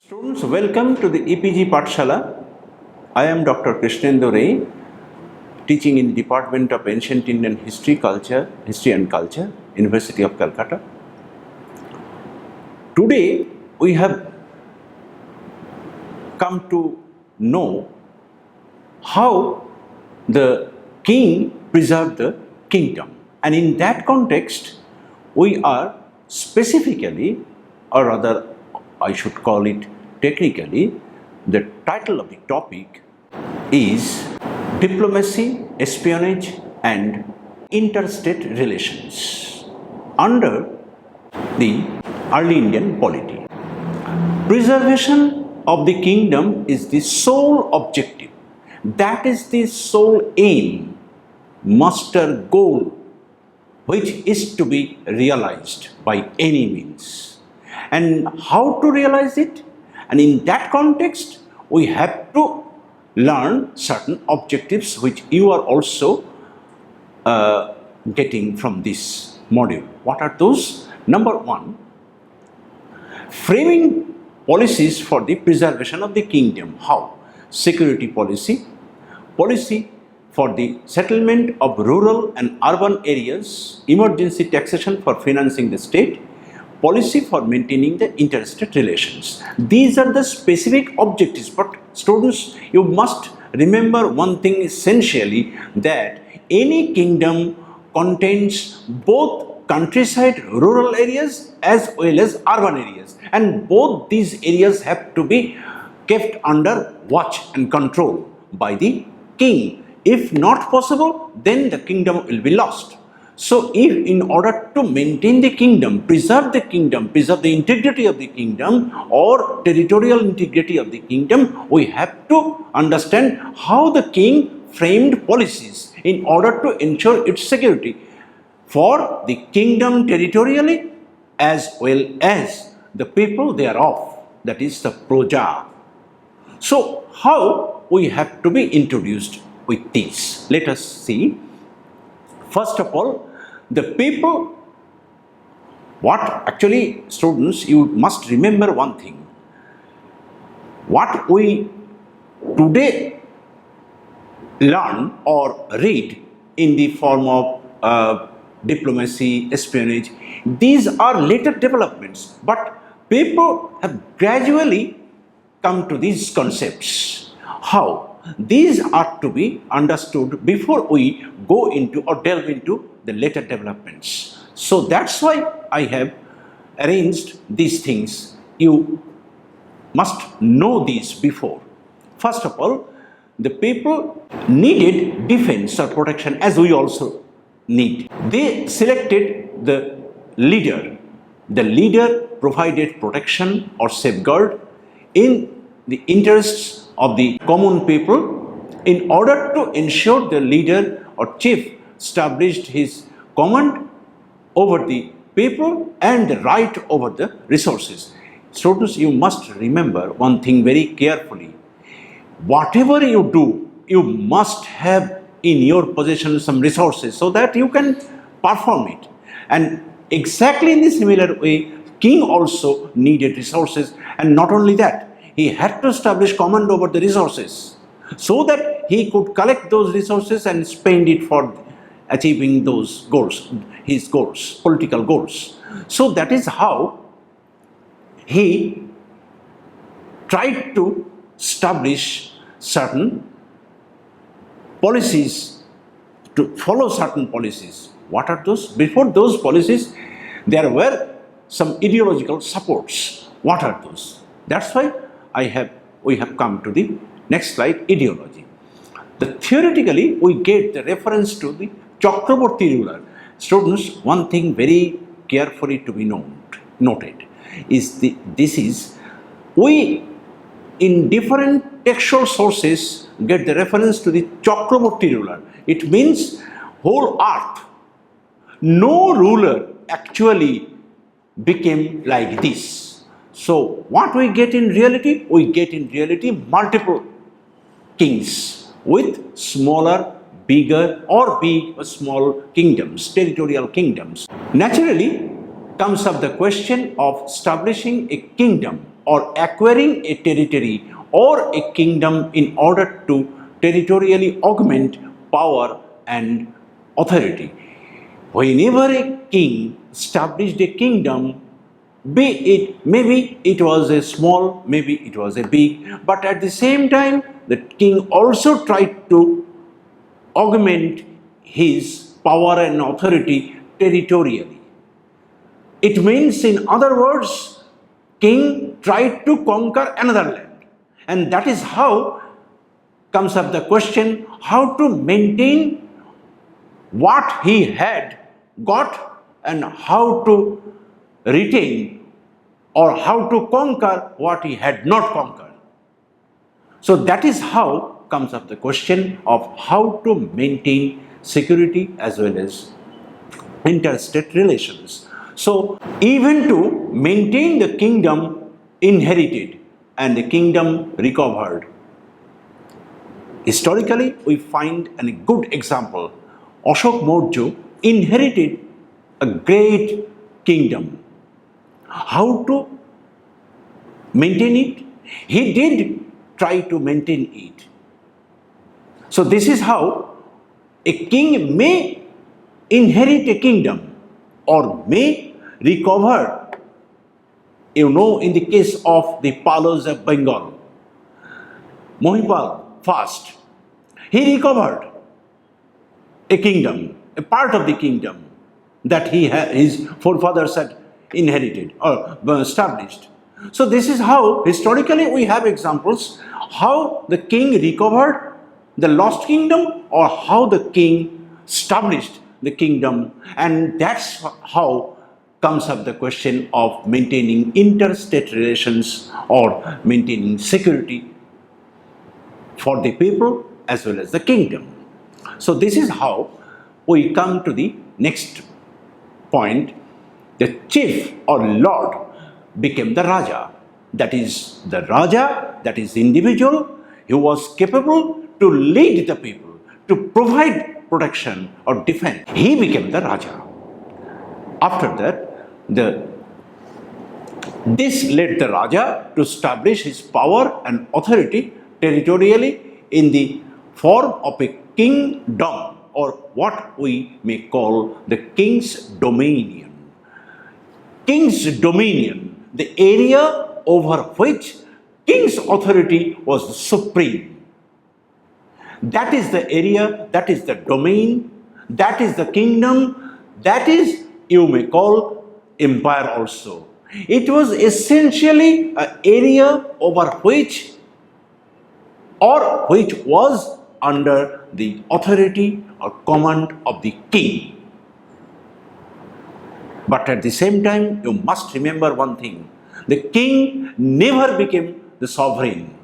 Students, welcome to the EPG Pathshala. I am Dr. Krishnendu Ray, teaching in the Department of Ancient Indian History and Culture, University of Calcutta. Today, we have come to know how the king preserved the kingdom. And in that context, we are specifically, or rather I should call it technically, the title of the topic is Diplomacy, Espionage and Interstate Relations under the early Indian polity. Preservation of the kingdom is the sole objective. That is the sole aim, master goal, which is to be realized by any means. And how to realize it? And in that context, we have to learn certain objectives which you are also getting from this module. What are those? Number one, framing policies for the preservation of the kingdom. How? Security policy, policy for the settlement of rural and urban areas, emergency taxation for financing the state, policy for maintaining the interstate relations. These are the specific objectives, but students, you must remember one thing essentially, that any kingdom contains both countryside rural areas as well as urban areas, and both these areas have to be kept under watch and control by the king. If not possible, then the kingdom will be lost. So, if in order to maintain the kingdom, preserve the integrity of the kingdom or territorial integrity of the kingdom, we have to understand how the king framed policies in order to ensure its security for the kingdom territorially as well as the people thereof, that is the proja. So, how we have to be introduced with this? Let us see. First of all, the people, what actually, students, you must remember one thing. What we today learn or read in the form of diplomacy, espionage, these are later developments, but people have gradually come to these concepts. How? These are to be understood before we go into or delve into the later developments. So that's why I have arranged these things. You must know these before. First of all, the people needed defense or protection, as we also need. They selected the leader. The leader provided protection or safeguard in the interests of the common people. In order to ensure the leader or chief established his command over the people and the right over the resources. Students, you must remember one thing very carefully. Whatever you do, you must have in your possession some resources so that you can perform it. And exactly in the similar way, king also needed resources, and not only that, he had to establish command over the resources so that he could collect those resources and spend it for achieving those goals, his goals, political goals. So that is how he tried to establish certain policies, to follow certain policies. What are those? Before those policies, there were some ideological supports. What are those? That's why we have come to the next slide, ideology. Theoretically, we get the reference to the Chakraborty ruler. Students, one thing very carefully to be noted is we in different textual sources get the reference to the Chakraborty ruler. It means whole earth. No ruler actually became like this. So what we get in reality? We get in reality multiple kings with smaller, bigger or big or small kingdoms, territorial kingdoms. Naturally comes up the question of establishing a kingdom or acquiring a territory or a kingdom in order to territorially augment power and authority. Whenever a king established a kingdom, be it maybe it was a small, maybe it was a big, but at the same time the king also tried to augment his power and authority territorially. It means, in other words, king tried to conquer another land, and that is how comes up the question how to maintain what he had got and how to retain or how to conquer what he had not conquered. So that is how comes up the question of how to maintain security as well as interstate relations. So even to maintain the kingdom inherited and the kingdom recovered, historically we find a good example. Ashok Maurya inherited a great kingdom. How to maintain it? He did try to maintain it. So this is how a king may inherit a kingdom or may recover. You know, in the case of the Palas of Bengal, Mohipal first, he recovered a kingdom, a part of the kingdom that his forefathers had inherited or established. So this is how historically we have examples how the king recovered the lost kingdom or how the king established the kingdom, and that's how comes up the question of maintaining interstate relations or maintaining security for the people as well as the kingdom. So this is how we come to the next point. The chief or lord became the Raja. That is the Raja, that is individual who was capable to lead the people, to provide protection or defense. He became the Raja. After that, this led the Raja to establish his power and authority territorially in the form of a kingdom, or what we may call the king's dominion. King's dominion, the area over which king's authority was supreme. That is the area, that is the domain, that is the kingdom, that is, you may call, empire also. It was essentially an area over which was under the authority or command of the king. But at the same time, you must remember one thing. The king never became the sovereign,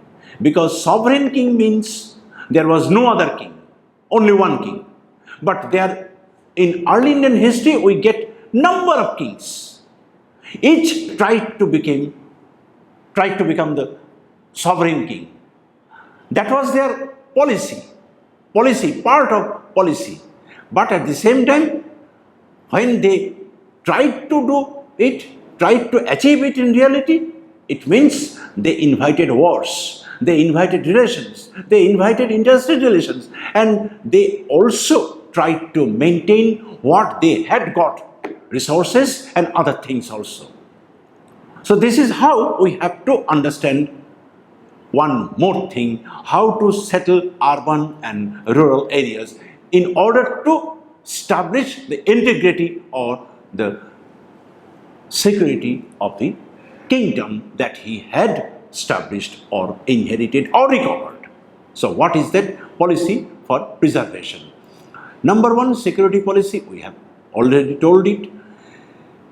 because sovereign king means there was no other king, only one king. But there, in early Indian history, we get number of kings. Each tried to become the sovereign king. That was their policy, part of policy. But at the same time, when they tried to do it, tried to achieve it in reality, it means they invited wars, they invited relations, they invited interstate relations, and they also tried to maintain what they had got, resources and other things also. So this is how we have to understand one more thing, how to settle urban and rural areas in order to establish the integrity or the security of the kingdom that he had established or inherited or recovered. So what is that policy for preservation? Number one, security policy, we have already told it.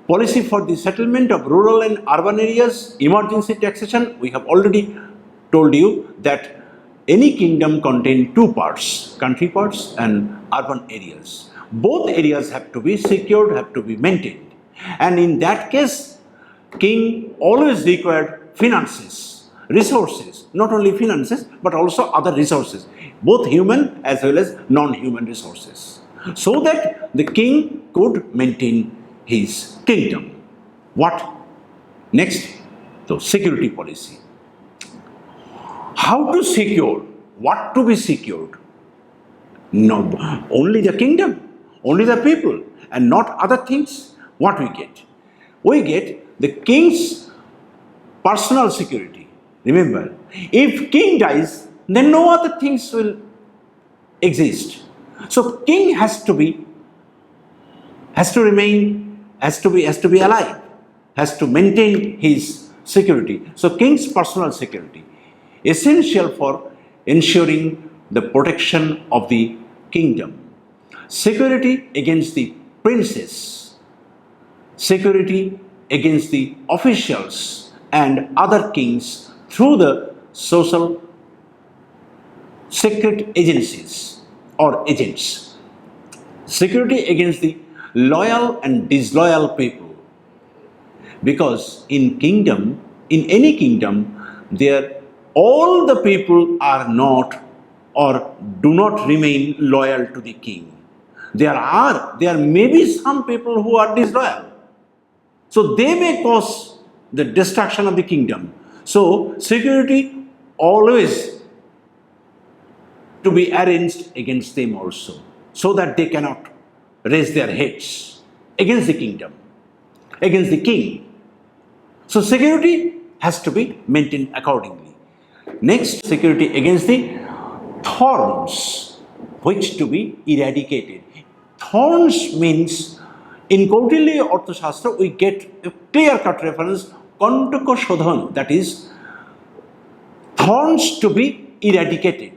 Policy for the settlement of rural and urban areas, emergency taxation, we have already told you that any kingdom contains two parts, country parts and urban areas. Both areas have to be secured, have to be maintained. And in that case, king always required finances, resources, not only finances but also other resources, both human as well as non-human resources, so that the king could maintain his kingdom. What next? So security policy. How to secure? What to be secured? No, only the kingdom, only the people, and not other things. What we get? We get the king's personal security. Remember, if king dies, then no other things will exist. So king has to remain, has to be alive, has to maintain his security. So king's personal security, essential for ensuring the protection of the kingdom. Security against the princes, security against the officials and other kings through the social secret agencies or agents. Security against the loyal and disloyal people. Because in any kingdom, all the people are not or do not remain loyal to the king. There may be some people who are disloyal. So they may cause the destruction of the kingdom. So security always to be arranged against them also, so that they cannot raise their heads against the kingdom, against the king. So security has to be maintained accordingly. Next, security against the thorns, which to be eradicated. Thorns means, in Kautilya Arthashastra, we get a clear-cut reference, Kantaka Shodhan, that is, thorns to be eradicated,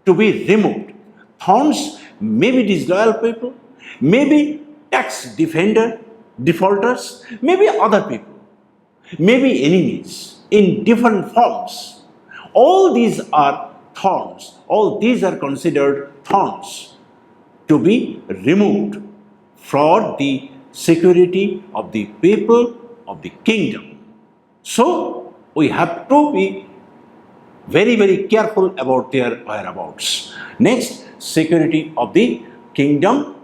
to be removed. Thorns may be disloyal people, maybe tax defaulters, maybe other people, maybe enemies in different forms. All these are thorns, all these are considered thorns to be removed for the security of the people of the kingdom. So we have to be very, very careful about their whereabouts. Next, security of the kingdom,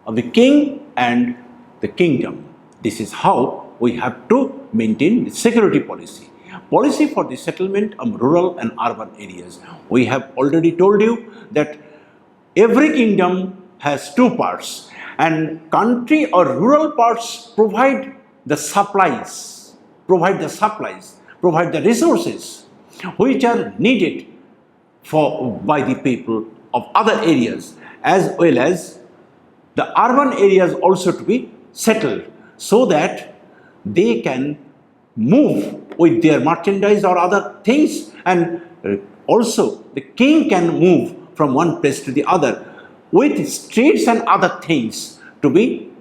of the king and the kingdom. This is how we have to maintain the security policy. Policy for the settlement of rural and urban areas. We have already told you that every kingdom has two parts, and country or rural parts provide the supplies, provide the resources which are needed by the people of other areas, as well as the urban areas also to be settled, so that they can move with their merchandise or other things, and also the king can move from one place to the other with streets and other things to be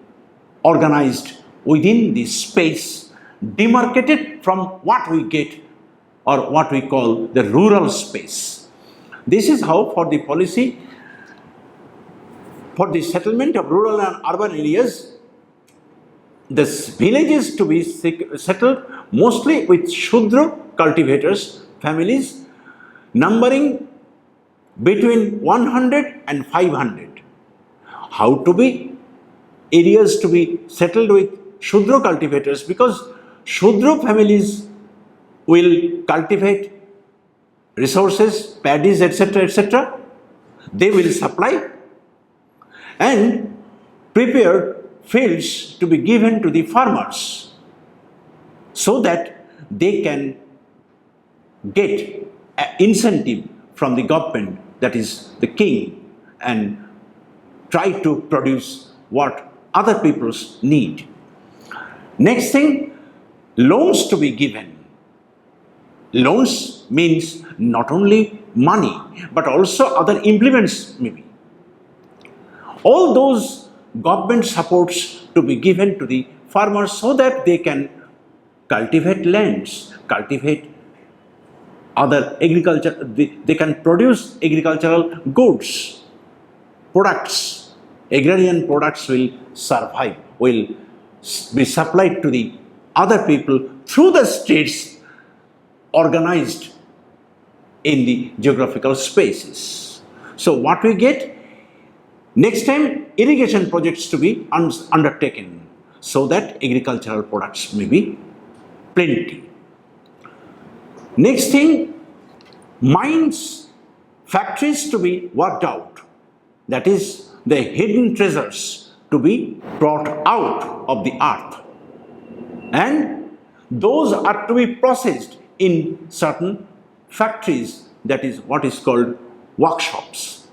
organized within the space demarcated from what we get or what we call the rural space. This is how for the policy for the settlement of rural and urban areas, the villages to be settled mostly with Shudra cultivators, families numbering between 100 and 500. How to be areas to be settled with Shudra cultivators? Because Shudra families will cultivate resources, paddies, etc., etc. They will supply and prepared fields to be given to the farmers, so that they can get an incentive from the government, that is the king, and try to produce what other peoples need. Next thing, loans to be given. Loans means not only money but also other implements maybe. All those government supports to be given to the farmers, so that they can cultivate lands, cultivate other agriculture, they can produce agricultural goods, products. Agrarian products will survive, will be supplied to the other people through the states organized in the geographical spaces. So what we get? Next time, irrigation projects to be undertaken, so that agricultural products may be plenty. Next thing, mines, factories to be worked out. That is, the hidden treasures to be brought out of the earth. And those are to be processed in certain factories, that is what is called workshops,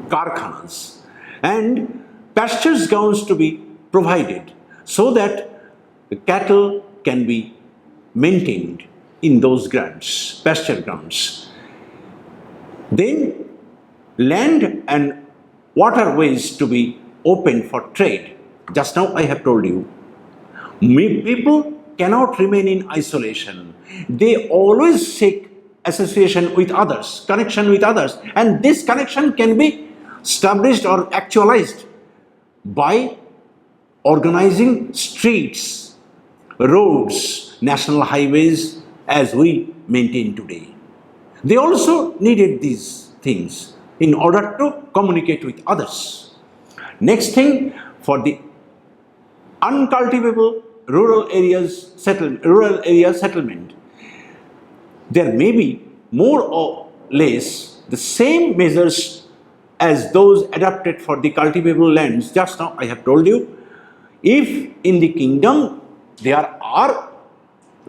karkhanas. And pastures grounds to be provided so that the cattle can be maintained in those grounds, pasture grounds. Then land and waterways to be open for trade. Just now I have told you, people cannot remain in isolation. They always seek association with others, connection with others, and this connection can be established or actualized by organizing streets, roads, national highways as we maintain today. They also needed these things in order to communicate with others. Next thing, for the uncultivable rural area settlement, there may be more or less the same measures as those adopted for the cultivable lands. Just now I have told you, if in the kingdom there are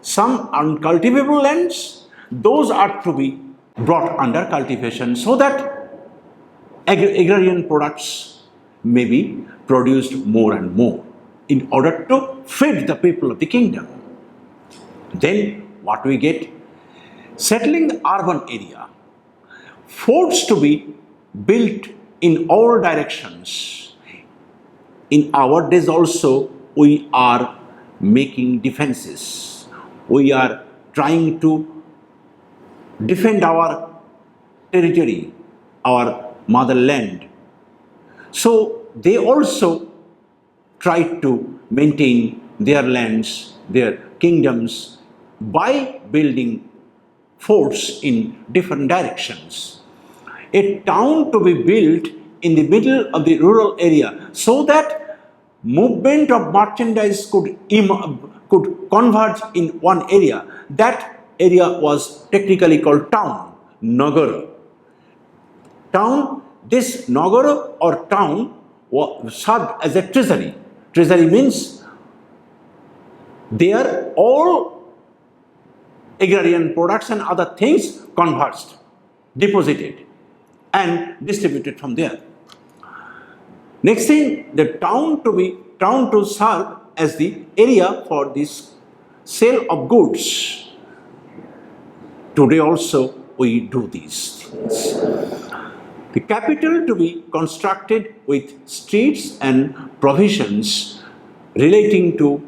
some uncultivable lands, those are to be brought under cultivation so that agrarian products may be produced more and more in order to feed the people of the kingdom. Then what we get? Settling the urban area, forts to be built in all directions. In our days also, we are making defenses. We are trying to defend our territory, our motherland. So they also try to maintain their lands, their kingdoms by building forts in different directions. A town to be built in the middle of the rural area so that movement of merchandise could converge in one area. That area was technically called town, Nagara. Town, this Nagara or town served as a treasury. Treasury means there all agrarian products and other things converged, deposited and distributed from there. Next thing, the town to serve as the area for this sale of goods. Today also we do these things. The capital to be constructed with streets and provisions relating to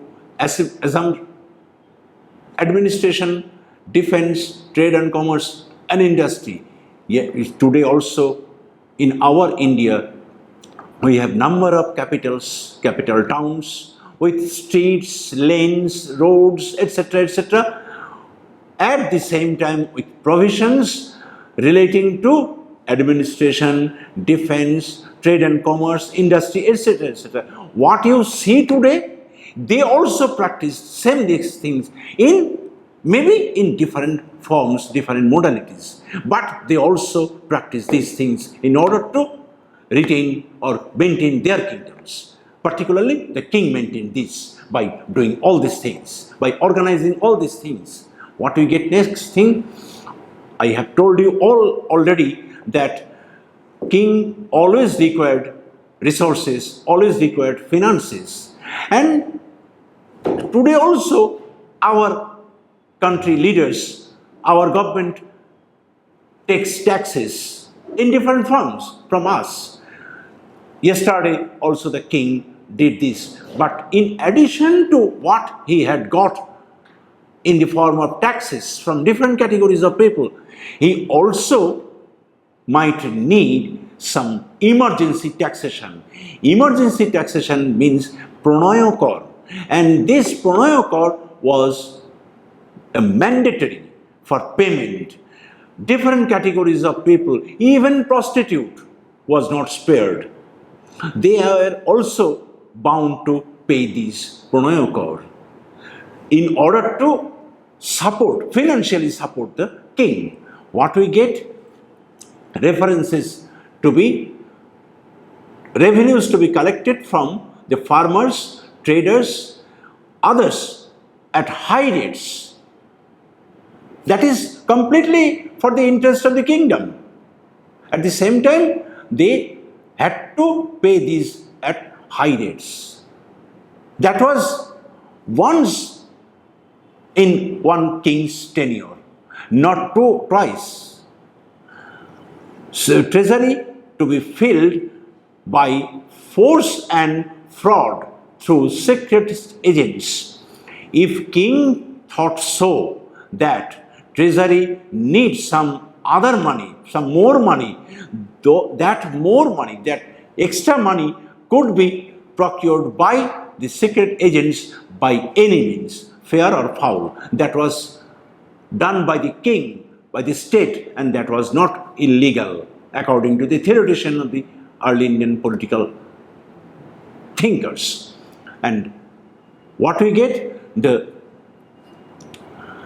administration, defense, trade and commerce and industry. Yet today also in our India we have number of capitals, capital towns with streets, lanes, roads, etc., etc. At the same time with provisions relating to administration, defense, trade and commerce, industry, etc., etc. What you see today, they also practice same these things in maybe in different forms, different modalities, but they also practice these things in order to retain or maintain their kingdoms. Particularly the king maintained this by doing all these things, by organizing all these things. What we get next thing, I have told you all already that king always required resources, always required finances, and today also our country leaders, our government takes taxes in different forms from us. Yesterday also the king did this, but in addition to what he had got in the form of taxes from different categories of people, he also might need some emergency taxation. Emergency taxation means pronoyo kor, and this pronoyo kor was mandatory for payment. Different categories of people, even prostitute was not spared. They were also bound to pay these pronoyo kor in order to financially support the king. What we get? References to be revenues to be collected from the farmers, traders, others at high rates. That is completely for the interest of the kingdom. At the same time, they had to pay these at high rates. That was once in one king's tenure, not twice. So treasury to be filled by force and fraud through secret agents. If king thought so that treasury needs some other money, some more money, though that more money, that extra money could be procured by the secret agents by any means, fair or foul. That was done by the king, by the state, and that was not illegal according to the theoretician of the early Indian political thinkers. And what we get? The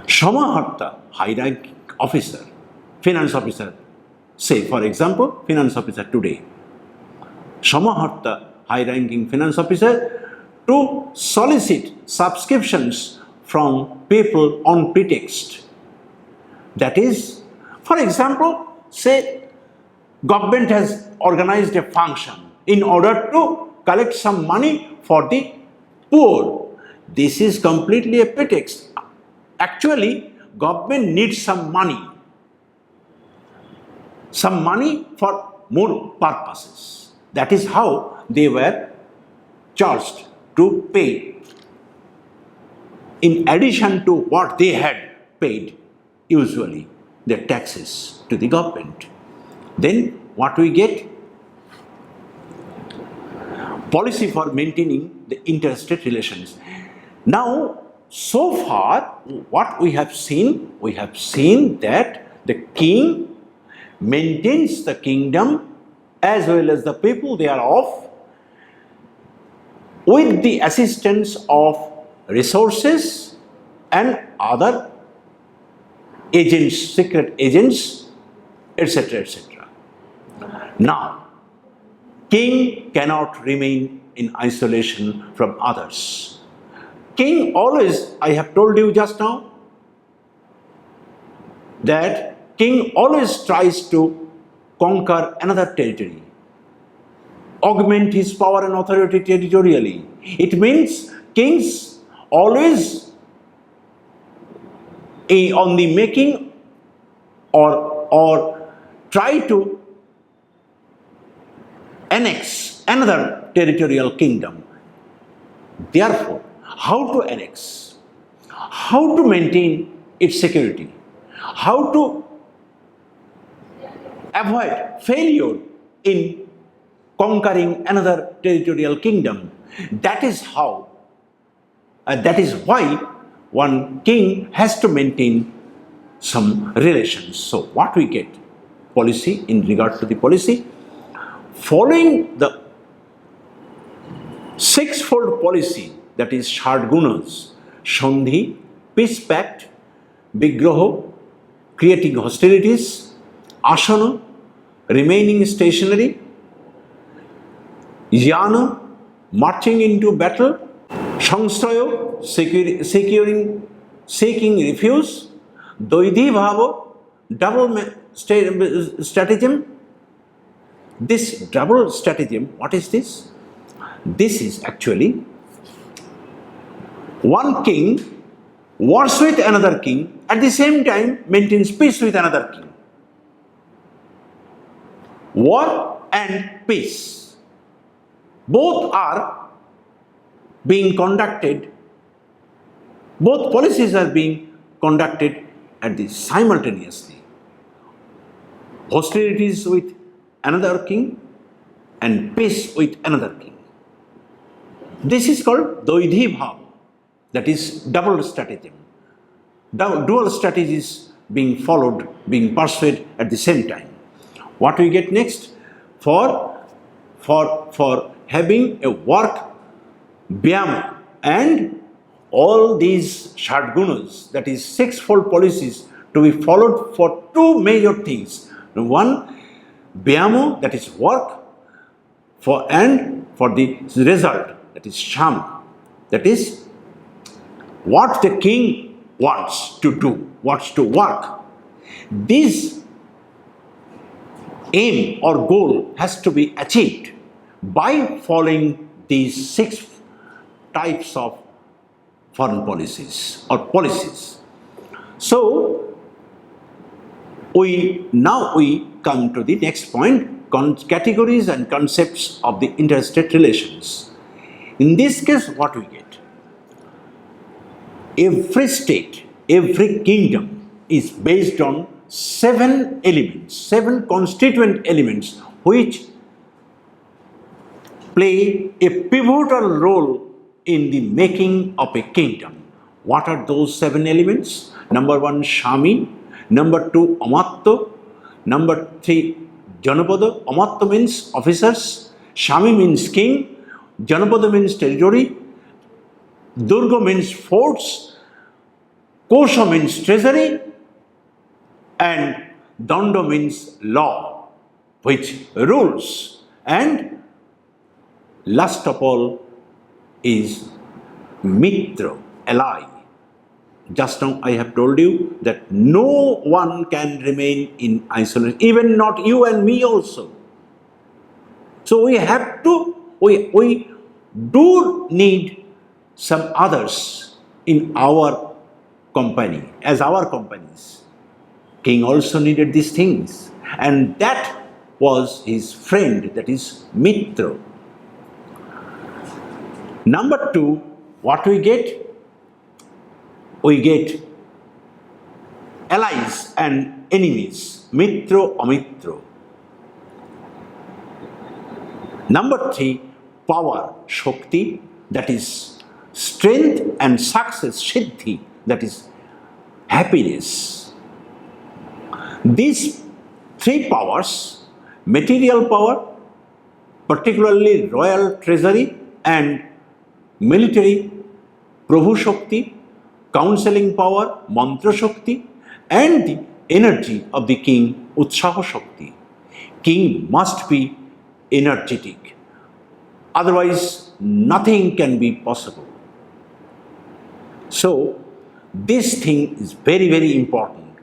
Shamaharta, high-ranking officer, finance officer, say for example, finance officer today, Shamaharta, high-ranking finance officer, to solicit subscriptions from people on pretext. That is, for example, say government has organized a function in order to collect some money for the poor. This is completely a pretext. Actually, government needs some money for more purposes. That is how they were charged to pay in addition to what they had paid, usually the taxes to the government. Then what we get? Policy for maintaining the interstate relations. Now, so far, what we have seen that the king maintains the kingdom as well as the people thereof with the assistance of resources and other agents, secret agents, etc., etc. Now, king cannot remain in isolation from others. King always, I have told you just now, that king always tries to conquer another territory, augment his power and authority territorially. It means kings always on the making or try to annex another territorial kingdom. Therefore, how to annex? How to maintain its security? How to avoid failure in conquering another territorial kingdom? That is how, that is why one king has to maintain some relations. So what we get? Policy, in regard to the policy, following the sixfold policy, that is Shadgunas, Sandhi, peace pact, Vigraha, creating hostilities, Asana, remaining stationary, Yana, marching into battle, Sangstraya, seeking refuge, Doidhi Bhava, double stratagem. This double stratagem, what is this? This is actually one king wars with another king, at the same time maintains peace with another king. War and peace, both are being conducted, both policies are being conducted at the simultaneously. Hostilities with another king and peace with another king. This is called Doidhi Bhav, that is double stratagem. Dual strategies being followed, being pursued at the same time. What we get next? For having a work, Vyama, and all these Shadgunas, that is sixfold policies, to be followed for two major things. One, Vyamo, that is work, and for the result, that is Sham, that is what the king wants to do, wants to work. This aim or goal has to be achieved by following these six types of foreign policies or policies. So, we come to the next point, categories and concepts of the interstate relations. In this case, what we get? Every state, every kingdom is based on seven elements, seven constituent elements which play a pivotal role in the making of a kingdom. What are those seven elements? Number one, Shami. Number two, Amatto. Number three, Janapada. Amatto means officers. Shami means king. Janapada means territory. Durga means forts. Kosha means treasury. And Danda means law, which rules. And last of all is Mitra, ally. Just now I have told you that no one can remain in isolation, even not you and me also. So we have to, we do need some others in our company, as our companies. King also needed these things, and that was his friend, that is Mitra. Number two, what we get? We get allies and enemies, Mitra, Amitra. Number three, power, Shakti, that is strength, and success, Siddhi, that is happiness. These three powers, material power, particularly royal treasury, and military, Prabhu Shakti, counseling power, Mantra Shakti, and the energy of the king, Utsaha Shakti. King must be energetic, otherwise nothing can be possible. So this thing is very, very important.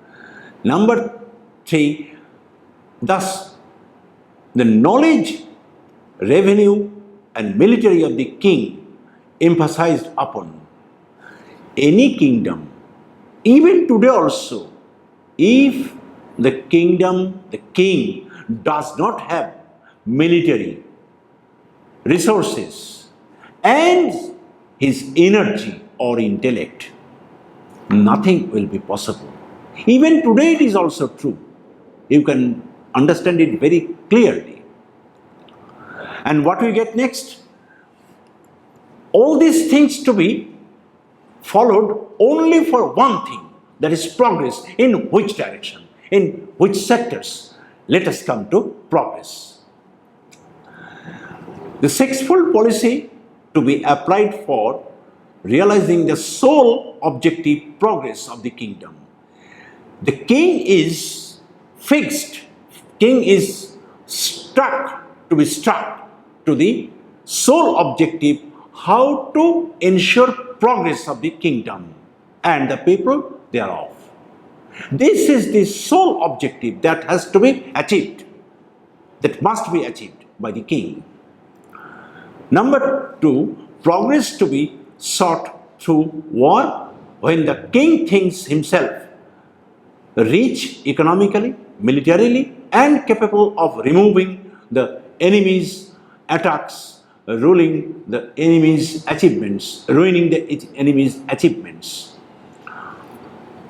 Number three, thus the knowledge, revenue, and military of the king emphasized upon. Any kingdom, even today also, if the kingdom, the king does not have military resources and his energy or intellect, nothing will be possible. Even today it is also true. You can understand it very clearly. And what we get next? All these things to be followed only for one thing, that is progress. In which direction? In which sectors? Let us come to progress. The sixfold policy to be applied for realizing the sole objective progress of the kingdom. The king is fixed, king is stuck to the sole objective, how to ensure progress of the kingdom and the people thereof. This is the sole objective that has to be achieved, that must be achieved by the king. Number two, progress to be sought through war, when the king thinks himself rich economically, militarily, and capable of removing the enemy's attacks, ruling the enemy's achievements, ruining the enemy's achievements.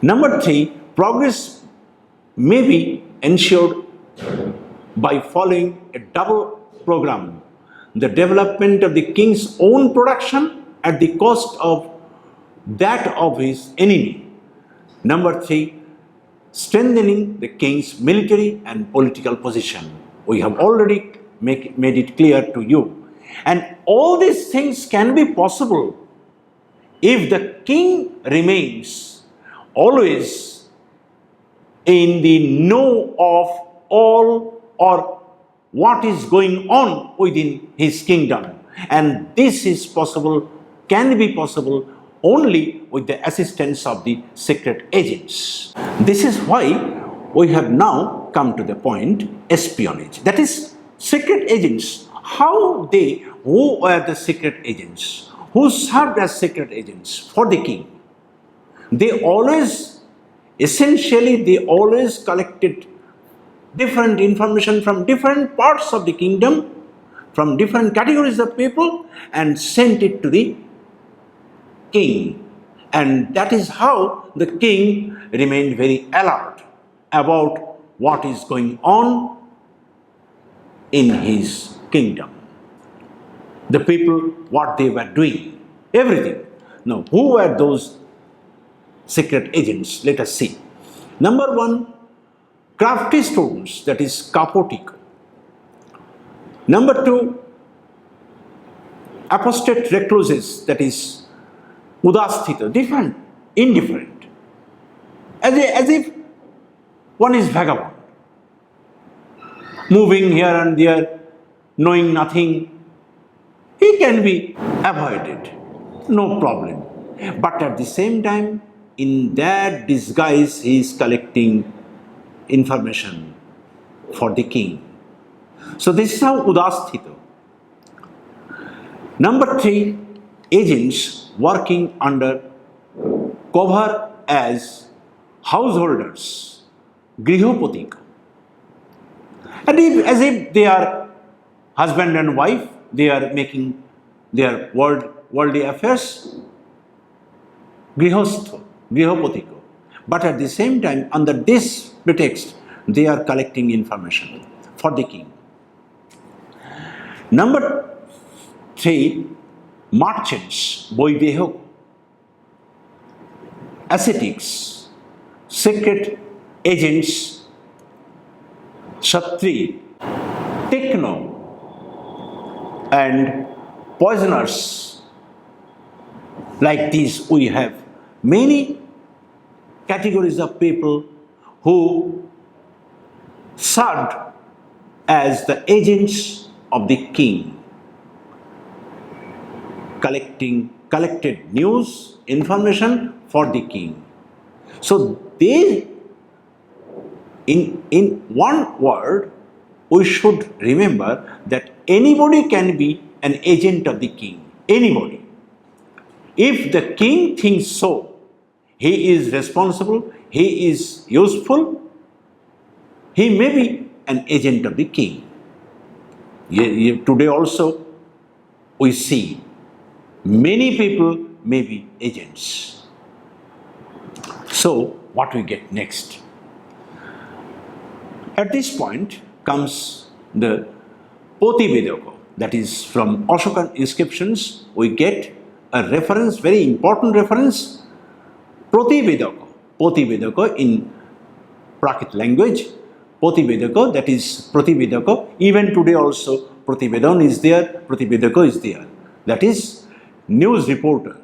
Number three, progress may be ensured by following a double program: the development of the king's own production at the cost of that of his enemy. Number three, strengthening the king's military and political position. We have already made it clear to you. And all these things can be possible if the king remains always in the know of all or what is going on within his kingdom, and this is possible, can be possible only with the assistance of the secret agents. This is why we have now come to the point espionage, that is secret agents. Who were the secret agents? Who served as secret agents for the king? They always collected different information from different parts of the kingdom, from different categories of people, and sent it to the king. And that is how the king remained very alert about what is going on in his kingdom. The people, what they were doing, everything. Now, who were those secret agents? Let us see. Number one, crafty students, that is kapotik. Number two, apostate recluses, that is udasthita, different, indifferent, as if one is vagabond, moving here and there, knowing nothing. He can be avoided, no problem. But at the same time, in that disguise, he is collecting information for the king. So this is how udasthita. Number three, agents working under cover as householders, grihopatik, and as if they are husband and wife, they are making their worldly affairs, grihopatiko. But at the same time, under this pretext, they are collecting information for the king. Number three, merchants, boidehok, ascetics, secret agents, kshatri, techno, and poisoners. Like these, we have many categories of people who served as the agents of the king, collected news, information for the king. So they, in one word, we should remember that anybody can be an agent of the king. Anybody. If the king thinks so, he is responsible, he is useful, he may be an agent of the king. Today also we see many people may be agents. So what we get next? At this point comes the Potivedako, that is from Ashokan inscriptions we get a reference, very important reference, Potivedako in Prakrit language, Potivedako, that is Prativedako. Even today also Prativedon is there, Prativedako is there, that is news reporter.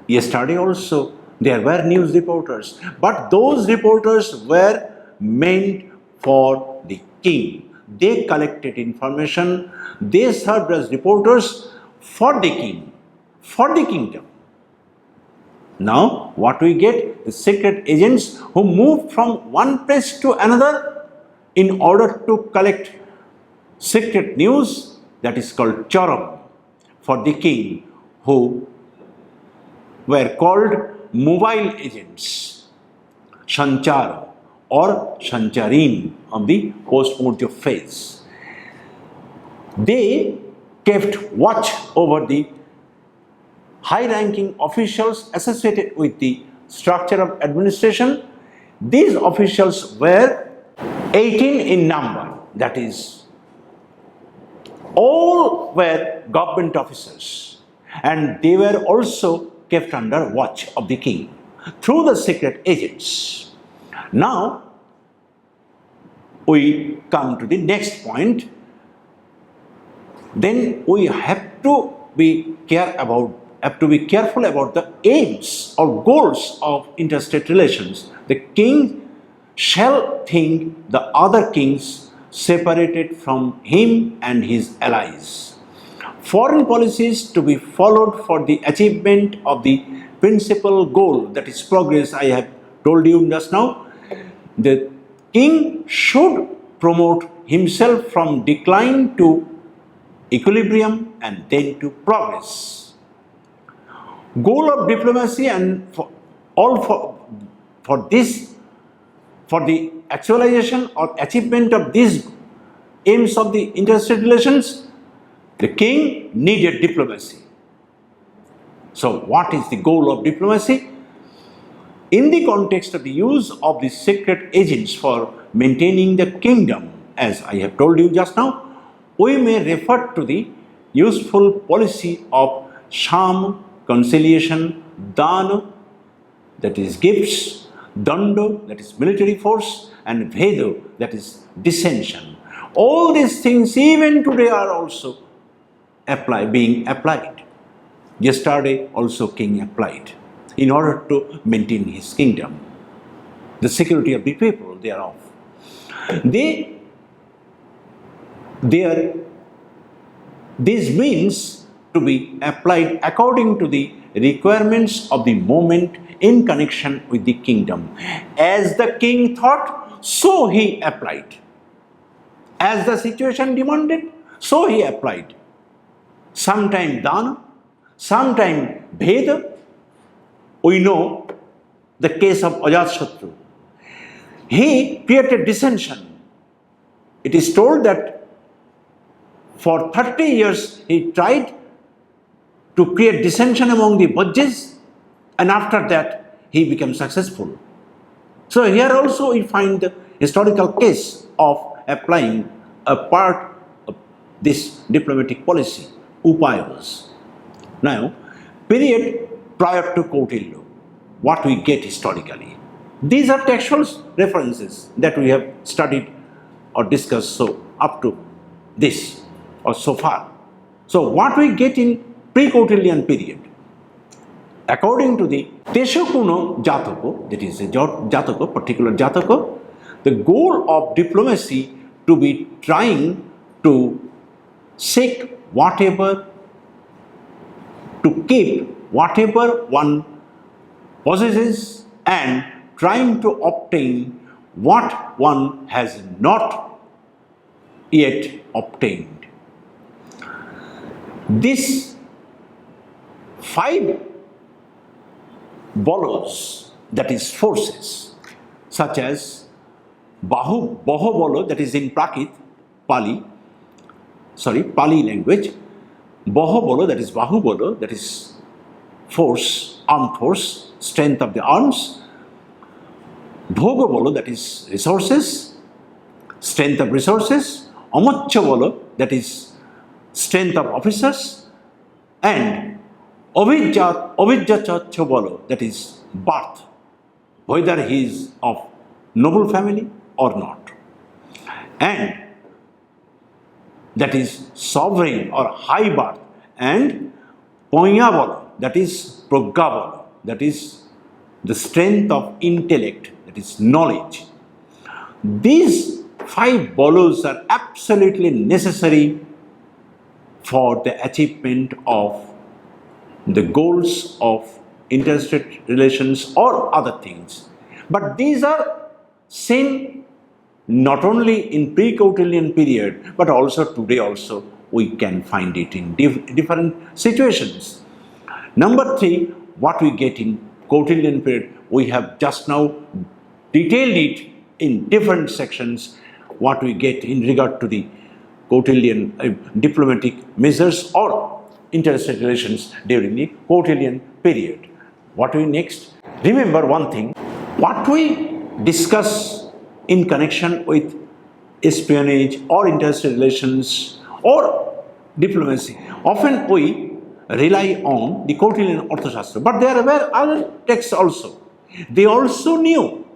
Yesterday also there were news reporters, but those reporters were meant for the king. They collected information, they served as reporters for the king, for the kingdom. Now what we get? The secret agents who move from one place to another in order to collect secret news, that is called charam, for the king, who were called mobile agents, Sanchara or Sancharin of the post-mortem phase. They kept watch over the high-ranking officials associated with the structure of administration. These officials were 18 in number, that is, all were government officers, and they were also kept under watch of the king through the secret agents. Now we come to the next point. Then we have to be care have to be careful about the aims or goals of interstate relations. The king shall think the other kings separated from him and his allies. Foreign policies to be followed for the achievement of the principal goal, that is progress, I have told you just now. The king should promote himself from decline to equilibrium and then to progress. Goal of diplomacy and for the actualization or achievement of these aims of the interstate relations, the king needed diplomacy. So what is the goal of diplomacy? In the context of the use of the secret agents for maintaining the kingdom, as I have told you just now, we may refer to the useful policy of sham, conciliation, dan, that is gifts, dando, that is military force, and vedo, that is dissension. All these things even today are also being applied. Yesterday also king applied in order to maintain his kingdom, the security of the people thereof. These means to be applied according to the requirements of the moment in connection with the kingdom. As the king thought, so he applied. As the situation demanded, so he applied. Sometime dana, sometime bheda. We know the case of Ajatashatru. He created dissension. It is told that for 30 years he tried to create dissension among the Bajjis, and after that he became successful. So here also we find the historical case of applying a part of this diplomatic policy, upayas. Now, period prior to Kautilya, what we get historically. These are textual references that we have studied or discussed up to this or so far. So what we get in pre-Kautilian period, according to the Teshakuno Jataka, that is a Jataka, particular Jataka, the goal of diplomacy to be trying to seek whatever, to keep whatever one possesses and trying to obtain what one has not yet obtained. These 5 bolos, that is forces, such as Baho bolo, that is in Prakrit, Pali language, Baho bolo, that is Bahu bolo, that is force, armed force, strength of the arms, Bhoga bolo, that is resources, strength of resources, Amaccha bolo, that is strength of officers, and Avijjachacha bolo, that is birth, whether he is of noble family or not, and that is sovereign or high birth, and Ponya bolo, that is Pragya bolo, that is the strength of intellect, that is knowledge. These 5 bolos are absolutely necessary for the achievement of the goals of interstate relations or other things. But these are seen not only in pre-Kautilian period, but also today also we can find it in different situations. Number 3, what we get in Kautilian period, we have just now detailed it in different sections, what we get in regard to the Kautilian diplomatic measures or interstate relations during the Kautilian period. What we next? Remember one thing, what we discuss in connection with espionage or interstate relations or diplomacy, often we rely on the Kautilian Arthashastra, but there were other texts also. They also knew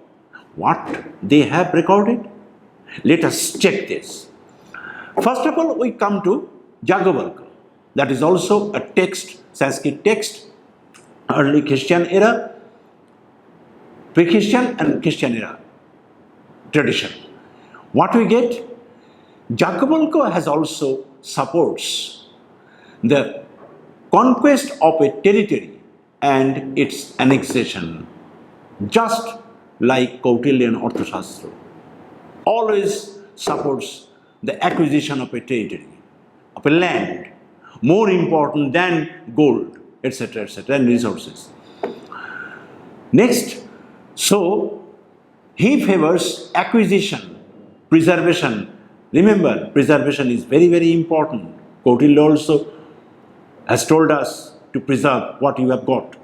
what they have recorded. Let us check this. First of all, we come to Jagavalka. That is also a text, Sanskrit text, early Christian era, pre-Christian and Christian era tradition. What we get? Jacobolko has also supports the conquest of a territory and its annexation, just like Kautilyan Arthashastra always supports the acquisition of a territory, of a land, more important than gold, etc., and resources. Next, so he favors acquisition, preservation. Remember, preservation is very, very important. Kautilya also has told us to preserve what you have got.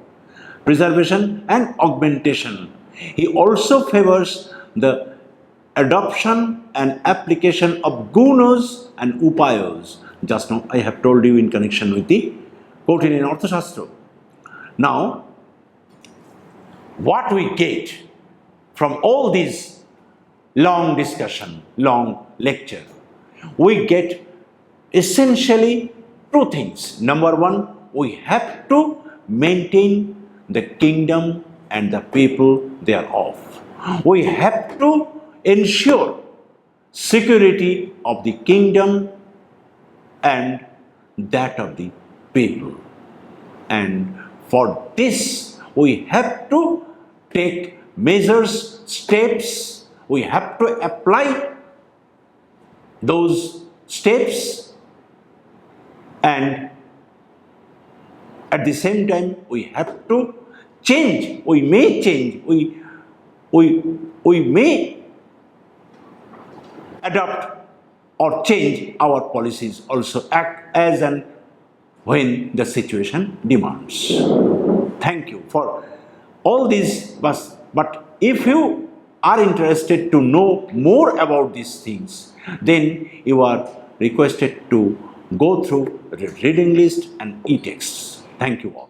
Preservation and augmentation. He also favors the adoption and application of gunas and upayas. Just now I have told you in connection with the Kautilyan Arthashastra. Now, what we get from all these long discussion, long lecture, we get essentially two things. Number one, we have to maintain the kingdom and the people thereof. We have to ensure security of the kingdom and that of the people. And for this, we have to take measures, steps, we have to apply those steps, and at the same time we have to change, we may change, we may adopt or change our policies, also act as and when the situation demands. Thank you for all these, but if you are interested to know more about these things, then you are requested to go through the reading list and e-texts. Thank you all.